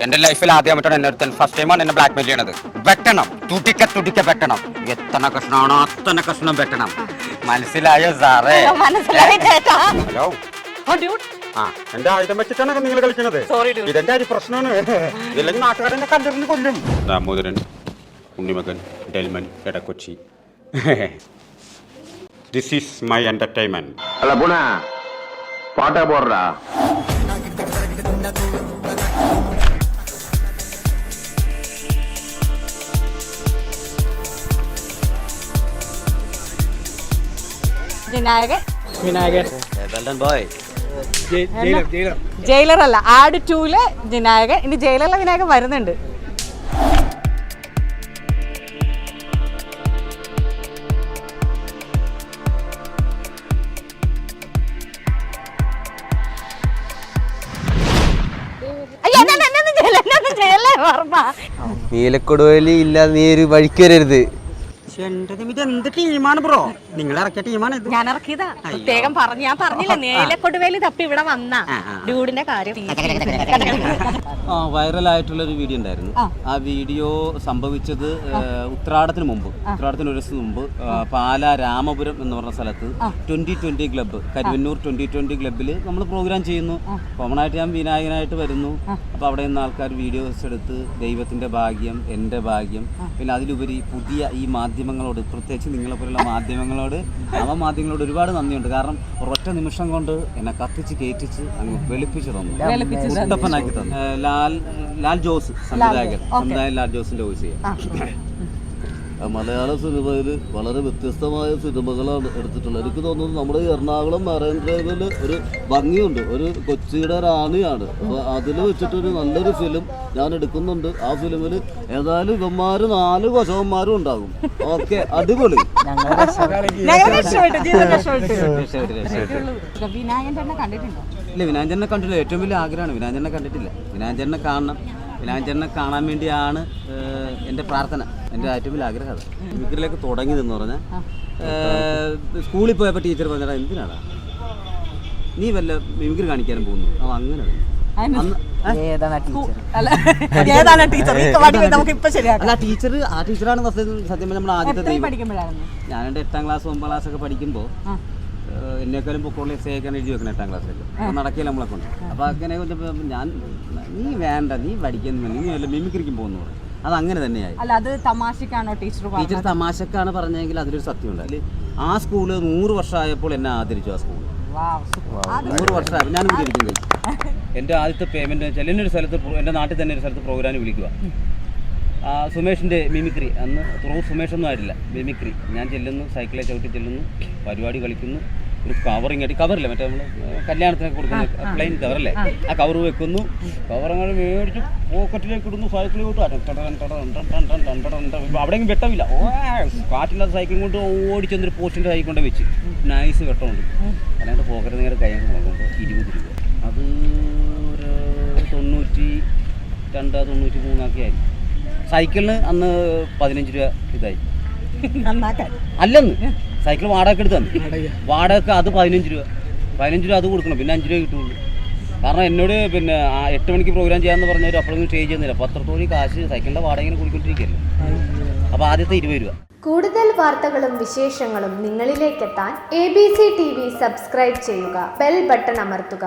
എന്റെ ലൈഫിൽ ആദ്യമായിട്ടാണ് എന്നെ ഒരുത്തൻ ഫസ്റ്റ് ടൈമാണ് എന്നെ ബ്ലാക്ക് മെയിൽ ചെയ്യണത്. വെട്ടണം, തുടിക്ക വെട്ടണം. എത്ര കഷ്ണമാണോ അത്തന്നെ കഷ്ണം വെട്ടണം. മനസ്സിലായോ സാറേ? ഹലോ. ആ, എന്റെ ആയുധം വെച്ചിട്ടാണ് നിങ്ങൾ കളിക്കുന്നത്. ഇതെന്റെ അരി പ്രശ്നമാണ്. ഇതില്ലെങ്കിൽ നാട്ടുകാരെന്നെ കല്ലെറിഞ്ഞ് കൊല്ലും. ദാമോദരൻ, ഉണ്ണിമകൻ, ഡെൽമൻ, Edakochi. This is my entertainment. അല്ല പുണ പാട്ടാ പോടാ. ജയിലർ അല്ല, ആട് 2-ല് വിനായകൻ. ഇനി ജയിലറിലെ വിനായകൻ വരുന്നുണ്ട്. നീലക്കൊടുവേലി ഇല്ലാതെ നീ ഒരു വഴിക്ക് വരരുത്. ഇതെന്ത് ടീമാണ് ബ്രോ? നിങ്ങൾ ഇറക്കിയ ടീമാണ് ഇത്. ഞാൻ ഇറക്കിയതാ, പ്രത്യേകം പറഞ്ഞു. ഞാൻ പറഞ്ഞില്ല, നീലക്കൊടുവേലി തപ്പി ഇവിടെ വന്ന ഡ്യൂഡിന്റെ കാര്യം. വൈറലായിട്ടുള്ള ഒരു വീഡിയോ ഉണ്ടായിരുന്നു. ആ വീഡിയോ സംഭവിച്ചത് ഉത്രാടത്തിന് മുമ്പ്, ഉത്രാടത്തിന് ഒരു ദിവസം മുമ്പ് പാലാ രാമപുരം എന്ന് പറഞ്ഞ സ്ഥലത്ത് 2020 ക്ലബ്ബ്, കരുവന്നൂർ 2020 ക്ലബ്ബിൽ നമ്മൾ പ്രോഗ്രാം ചെയ്യുന്നു. കോമണായിട്ട് ഞാൻ വിനായകനായിട്ട് വരുന്നു. അപ്പോൾ അവിടെ നിന്ന് ആൾക്കാർ വീഡിയോസ് എടുത്ത് ദൈവത്തിൻ്റെ ഭാഗ്യം, എൻ്റെ ഭാഗ്യം, പിന്നെ അതിലുപരി പുതിയ ഈ മാധ്യമങ്ങളോട്, പ്രത്യേകിച്ച് നിങ്ങളെപ്പോലുള്ള മാധ്യമങ്ങളോട്, നവമാധ്യമങ്ങളോട് ഒരുപാട് നന്ദിയുണ്ട്. കാരണം ഒരൊറ്റ നിമിഷം കൊണ്ട് എന്നെ കത്തിച്ച് കയറ്റിച്ച് അങ്ങ് വെളുപ്പിച്ച് തന്നു, കുട്ടപ്പനാക്കി തന്നു. ലാൽ ജോസ് സംവിധായകൻ ലാൽ ജോസിന്റെ വോയിസ് ചെയ്യാം. മലയാള സിനിമയിൽ വളരെ വ്യത്യസ്തമായ സിനിമകളാണ് എടുത്തിട്ടുള്ളത്. എനിക്ക് തോന്നുന്നു നമ്മുടെ എറണാകുളം മറൈൻ ഡ്രൈവിൽ ഒരു ഭംഗിയുണ്ട്, ഒരു കൊച്ചിയുടെ റാണിയാണ്. അപ്പോൾ അതിൽ വെച്ചിട്ടൊരു നല്ലൊരു ഫിലിം ഞാൻ എടുക്കുന്നുണ്ട്. ആ ഫിലിമിൽ ഏതായാലും ഇവന്മാർ 4 കൊശവന്മാരും ഉണ്ടാകും. ഓക്കെ, അടിപൊളി. ഇല്ല, വിനായകനെ കണ്ടില്ല. ഏറ്റവും വലിയ ആഗ്രഹമാണ്. വിനായകനെ കണ്ടിട്ടില്ല. വിനായകനെ കാണണം. വിനായകനെ കാണാൻ വേണ്ടിയാണ് എൻ്റെ പ്രാർത്ഥന, എൻ്റെ ഏറ്റവും വലിയ ആഗ്രഹം. അത് മിമിക്രിയിലേക്ക് തുടങ്ങിയതെന്ന് പറഞ്ഞാൽ സ്കൂളിൽ പോയപ്പോൾ ടീച്ചർ പറഞ്ഞാൽ എന്തിനാണ് നീ വല്ല മിമിക്രി കാണിക്കാനും പോകുന്നു? അങ്ങനെ അല്ല, ടീച്ചറാണ് സത്യം നമ്മൾ ആദ്യത്തെ. ഞാൻ എൻ്റെ 8ാം ക്ലാസ് 9ാം ക്ലാസ് ഒക്കെ പഠിക്കുമ്പോൾ എന്നെക്കാളും പൊക്കോളി എസ് ആയിക്കാൻ എഴുതി വെക്കണം 8ാം ക്ലാസ്സിലേക്ക്. അപ്പോൾ നടക്കില്ല നമ്മളെ കൊണ്ട്. അപ്പോൾ അങ്ങനെ ഞാൻ നീ വേണ്ട, നീ പഠിക്കുന്നു, നീ വല്ല മിമിക്രിക്കും പോകുന്നു. അത് അങ്ങനെ തന്നെയായി. ടീച്ചർ തമാശക്കാണ് പറഞ്ഞെങ്കിൽ അതിലൊരു സത്യമുണ്ട്. അതിൽ ആ സ്കൂള് 100 വർഷമായപ്പോൾ എന്നെ ആദരിച്ചു. ആ സ്കൂള് 100 വർഷമായി ഞാൻ ഇവിടെ ഇരിക്കുന്നത്. എൻ്റെ ആദ്യത്തെ പേയ്മെൻറ്റ് വെച്ചാൽ എന്നൊരു സ്ഥലത്ത്, എൻ്റെ നാട്ടിൽ തന്നെ ഒരു സ്ഥലത്ത് പ്രോഗ്രാം വിളിക്കുക. സുമേഷിൻ്റെ മിമിക്രി, അന്ന് സുമേഷൊന്നും ആയിട്ടില്ല, മിമിക്രി. ഞാൻ ചെല്ലുന്നു, സൈക്കിളെ ചവിട്ടി ചെല്ലുന്നു, പരിപാടി കളിക്കുന്നു. ഒരു കവറിങ് ആയിട്ട്, കവറില്ല മറ്റേ നമ്മൾ കല്യാണത്തിനൊക്കെ കൊടുക്കുന്ന പ്ലെയിൻ കവറല്ലേ, ആ കവർ വെക്കുന്നു. കവറങ്ങനെ മേടിച്ച് പോക്കറ്റിലേക്ക് ഇടുന്നു, സൈക്കിൾ കൊണ്ട് അവിടെയെങ്കിലും വെട്ടമില്ല. കാറ്റില്ലാത്ത സൈക്കിൾ കൊണ്ട് ഓടിച്ചെന്നൊരു പോസ്റ്റിൻ്റെ സൈക്കിൾ കൊണ്ട് വെച്ച് നൈസ് വെട്ടമുണ്ട്. അല്ലാണ്ട് പോക്കറ്റ് നേരെ കയ്യിൽ നോക്കുമ്പോൾ 20 രൂപ. അത് ഒരു 92-93 ഒക്കെ ആയി. സൈക്കിളിന് അന്ന് 15 രൂപ ഇതായി. അല്ലെന്ന് സൈക്കിൾ വാടക എടുത്ത് തന്നു. വാടക അത് 15 രൂപ. 15 രൂപ അത് കൊടുക്കണം, പിന്നെ 5 രൂപ കിട്ടുള്ളൂ. കാരണം എന്നോട് പിന്നെ 8 മണിക്ക് പ്രോഗ്രാം ചെയ്യാമെന്ന് പറഞ്ഞവർ അപ്പോഴൊന്നും സ്റ്റേ ചെയ്യുന്നില്ല. 10 കാശ് സൈക്കിളിൻ്റെ വാടക ഇങ്ങനെ കൂടിക്കൊണ്ടിരിക്കുകയല്ലേ. അപ്പോൾ ആദ്യത്തെ 20 രൂപ. കൂടുതൽ വാർത്തകളും വിശേഷങ്ങളും നിങ്ങളിലേക്കെത്താൻ ABC TV സബ്സ്ക്രൈബ് ചെയ്യുക, ബെൽ ബട്ടൺ അമർത്തുക.